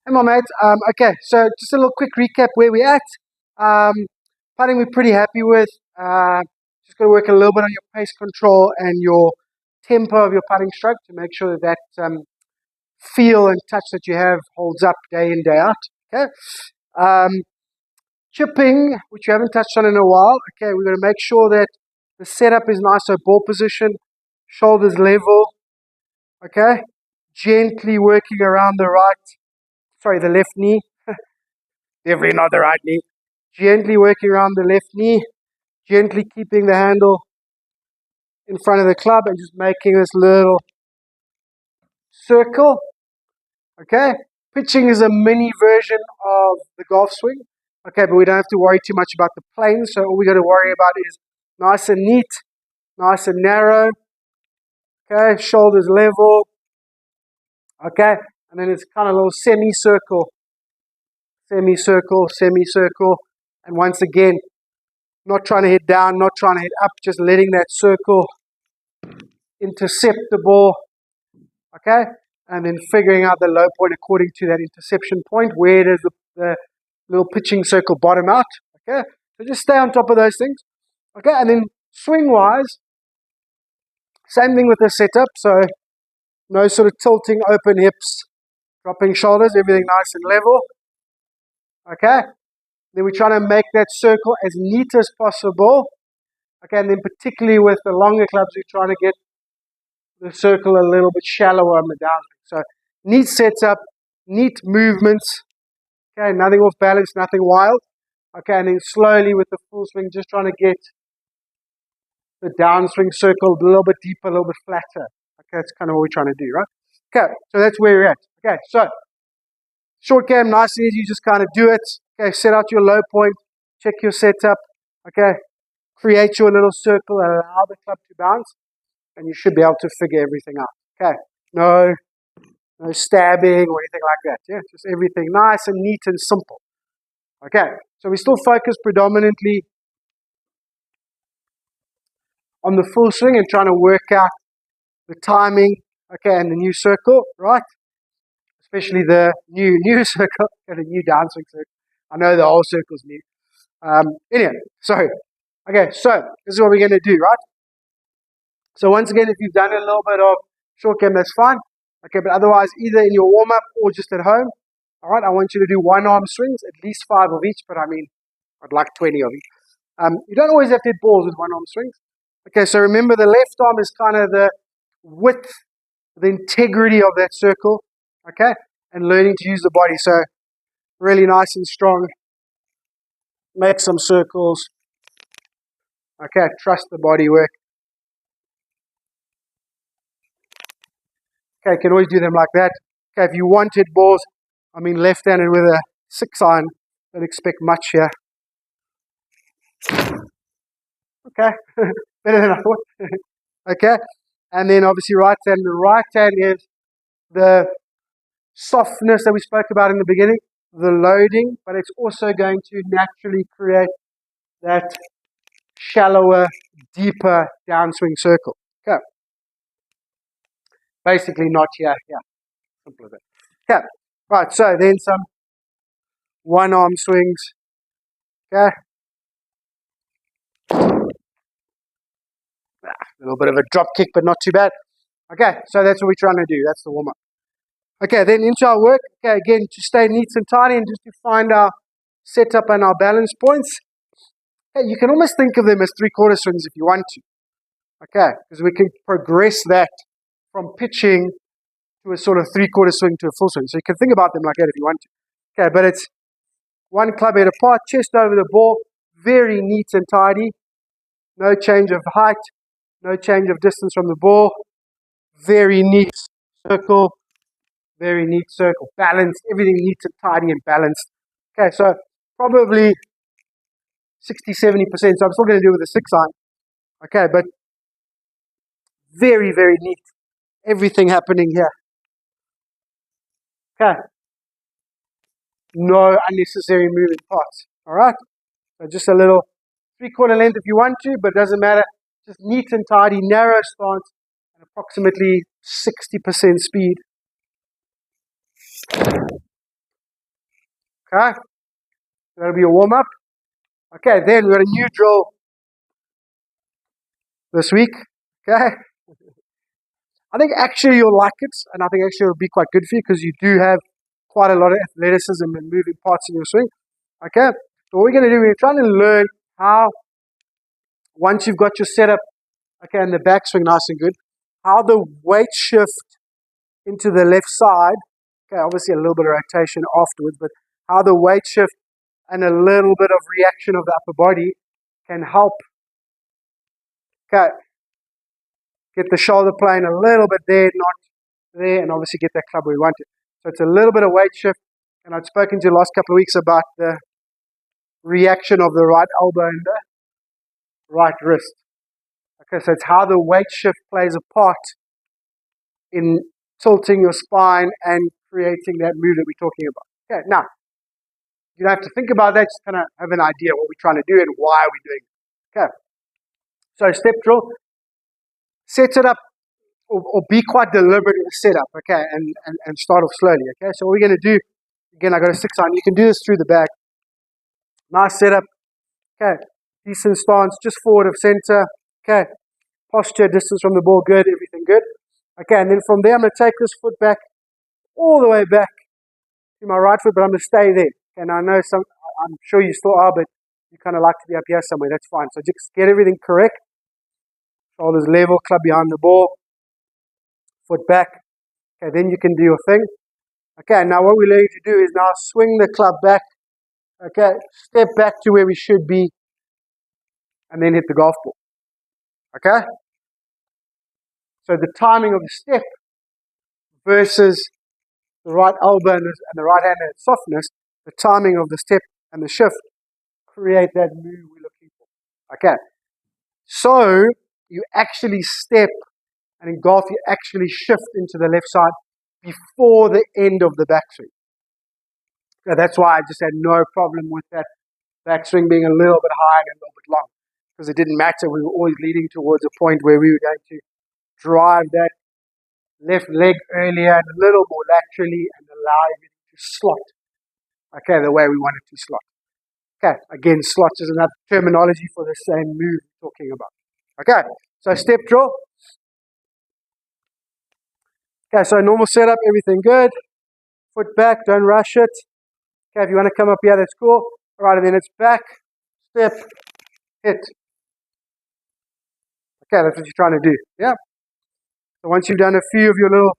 Hey, my mate. Okay, so just a little quick recap where we're at. Putting we're pretty happy with. Just going to work a little bit on your pace control and your tempo of your putting stroke to make sure that feel and touch that you have holds up day in, day out. Okay. Um, Chipping, which you haven't touched on in a while. Okay, we're going to make sure that the setup is nice, so ball position, shoulders level. Okay, gently working around the left knee. Definitely not the right knee. Gently working around the left knee, gently keeping the handle in front of the club and just making this little circle. Okay, pitching is a mini version of the golf swing. Okay, but we don't have to worry too much about the plane. So all we got to worry about is nice and neat, nice and narrow. Okay, shoulders level. Okay, and then it's kind of a little semicircle, semicircle, semicircle. And once again, not trying to hit down, not trying to hit up, just letting that circle intercept the ball. Okay, and then figuring out the low point according to that interception point. Where does the little pitching circle bottom out? Okay, so just stay on top of those things. Okay, and then swing wise, same thing with the setup. So no sort of tilting, open hips, dropping shoulders, everything nice and level. Okay, then we're trying to make that circle as neat as possible. Okay, and then particularly with the longer clubs, we're trying to get the circle a little bit shallower on the downswing. So neat setup, neat movements. Okay, nothing off balance, nothing wild. Okay, and then slowly with the full swing, just trying to get the downswing circle a little bit deeper, a little bit flatter. Okay, that's kind of what we're trying to do, right? Okay, so that's where we're at. Okay, so short game, nice and easy, you just kind of do it. Okay, set out your low point, check your setup. Okay, create your little circle, allow the club to bounce, and you should be able to figure everything out. Okay, no stabbing or anything like that. Yeah, just everything nice and neat and simple. Okay, so we still focus predominantly on the full swing and trying to work out the timing, okay, and the new circle, right? Especially the new circle and the new downswing circle. I know the whole circle's new. Anyway, sorry. Okay, so this is what we're going to do, right? So once again, if you've done a little bit of short game, that's fine. Okay, but otherwise, either in your warm-up or just at home, all right, I want you to do one-arm swings, at least 5 of each, but I mean, I'd like 20 of each. You don't always have to hit balls with one-arm swings. Okay, so remember the left arm is kind of the width, the integrity of that circle, okay, and learning to use the body. So really nice and strong. Make some circles. Okay, trust the body work. Okay, you can always do them like that. Okay, if you want hit balls, I mean left-handed with a 6-iron, don't expect much here. Okay, better than I thought. Okay, and then obviously right hand. The right hand is the softness that we spoke about in the beginning, the loading, but it's also going to naturally create that shallower, deeper downswing circle. Okay, basically not here. Yeah, simple as that. Okay, right. So then some one-arm swings. Okay. A little bit of a drop kick, but not too bad. Okay, so that's what we're trying to do. That's the warm-up. Okay, then into our work. Okay, again, to stay neat and tidy and just to find our setup and our balance points. Okay, you can almost think of them as three-quarter swings if you want to. Okay, because we can progress that from pitching to a sort of three-quarter swing to a full swing. So you can think about them like that if you want to. Okay, but it's one club head apart, chest over the ball, very neat and tidy. No change of height, no change of distance from the ball. Very neat circle, very neat circle. Balanced, everything neat and tidy and balanced. Okay, so probably 60-70%. So I'm still going to do it with a 6-iron. Okay, but very, very neat. Everything happening here. Okay. No unnecessary moving parts. All right. So just a little three-quarter length if you want to, but it doesn't matter. Just neat and tidy, narrow stance, and approximately 60% speed. Okay, that'll be a warm up. Okay, then we've got a new drill this week. Okay, I think actually you'll like it, and I think actually it'll be quite good for you because you do have quite a lot of athleticism and moving parts in your swing. Okay, so what we're going to do, we're trying to learn how, once you've got your setup, okay, and the backswing nice and good, how the weight shift into the left side, okay, obviously a little bit of rotation afterwards, but how the weight shift and a little bit of reaction of the upper body can help, okay, get the shoulder plane a little bit there, not there, and obviously get that club where we want it. So it's a little bit of weight shift, and I've spoken to you the last couple of weeks about the reaction of the right elbow and the right wrist. Okay, so it's how the weight shift plays a part in tilting your spine and creating that move that we're talking about. Okay, now, you don't have to think about that, just kind of have an idea what we're trying to do and why we're doing it. Okay, so step drill, set it up or be quite deliberate in the setup, okay, and start off slowly, okay. So what we're going to do, again, I got a 6 iron. You can do this through the back. Nice setup, okay, decent stance, just forward of center, okay, posture, distance from the ball, good, everything good. Okay, and then from there, I'm going to take this foot back, all the way back to my right foot, but I'm going to stay there. Okay, now I know I'm sure you still are, but you kind of like to be up here somewhere, that's fine. So just get everything correct. Shoulders level, club behind the ball, foot back. Okay, then you can do your thing. Okay, now what we're going to do is now swing the club back. Okay, step back to where we should be, and then hit the golf ball. Okay? So the timing of the step versus the right elbow and the right hand and softness, the timing of the step and the shift create that move we're looking for. Okay, so you actually step, and in golf you actually shift into the left side before the end of the backswing. Okay, that's why I just had no problem with that backswing being a little bit high and a little bit long, because it didn't matter. We were always leading towards a point where we were going to drive that left leg earlier and a little more laterally and allow everything to slot, okay, the way we want it to slot. Okay, again, slot is another terminology for the same move we're talking about. Okay, so step draw. Okay, so normal setup, everything good. Foot back, don't rush it. Okay, if you want to come up here, that's cool. All right, and then it's back, step, hit. Okay, that's what you're trying to do. Yeah. So once you've done a few of your little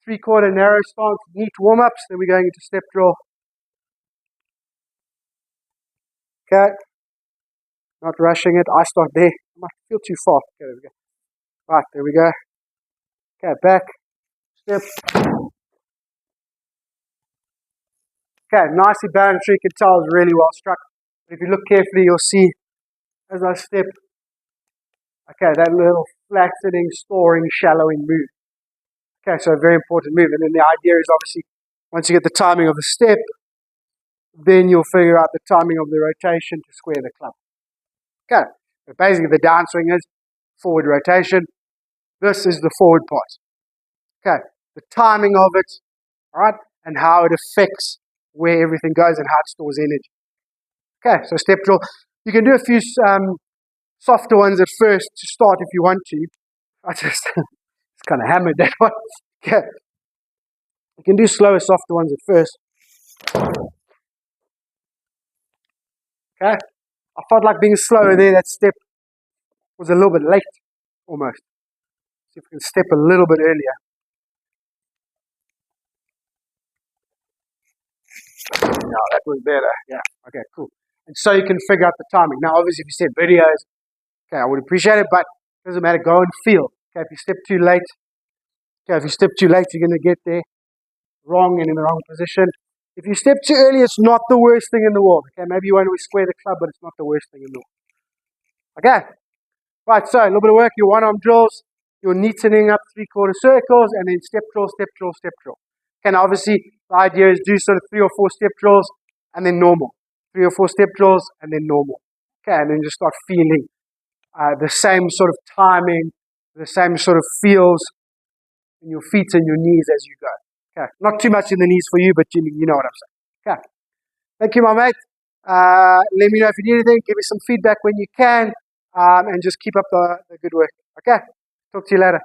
3/4 narrow stance, neat warm-ups, then we're going into step draw. Okay. Not rushing it. I start there. I might feel too far. Okay, there we go. Right, there we go. Okay, back, step. Okay, nicely balanced. You can tell it's really well struck. But if you look carefully, you'll see as I step, okay, that little flattening, storing, shallowing move. Okay, so a very important move. And then the idea is obviously, once you get the timing of the step, then you'll figure out the timing of the rotation to square the club. Okay, so basically the downswing is forward rotation. This is the forward part. Okay, the timing of it, all right, and how it affects where everything goes and how it stores energy. Okay, so step drill. You can do a few softer ones at first to start if you want to. I just kind of hammered that one. Okay, you can do slower, softer ones at first. Okay, I felt like being slower there. That step was a little bit late, almost. See if we can step a little bit earlier. No, that was better. Yeah. Okay, cool. And so you can figure out the timing. Now, obviously, if you said videos, okay, I would appreciate it, but it doesn't matter. Go and feel. Okay, if you step too late, okay, if you step too late, you're going to get there wrong and in the wrong position. If you step too early, it's not the worst thing in the world. Okay, maybe you won't always square the club, but it's not the worst thing in the world. Okay, right, so a little bit of work, your one-arm drills, your neatening up 3/4 circles, and then step drill, step drill, step drill. Okay, now obviously, the idea is do sort of 3 or 4 step drills, and then normal. 3 or 4 step drills, and then normal. Okay, and then just start feeling the same sort of timing, the same sort of feels in your feet and your knees as you go. Okay, not too much in the knees for you, but you know what I'm saying. Okay, Thank you, my mate. Let me know if you need anything. Give me some feedback when you can. And just keep up the good work. Okay? Talk to you later.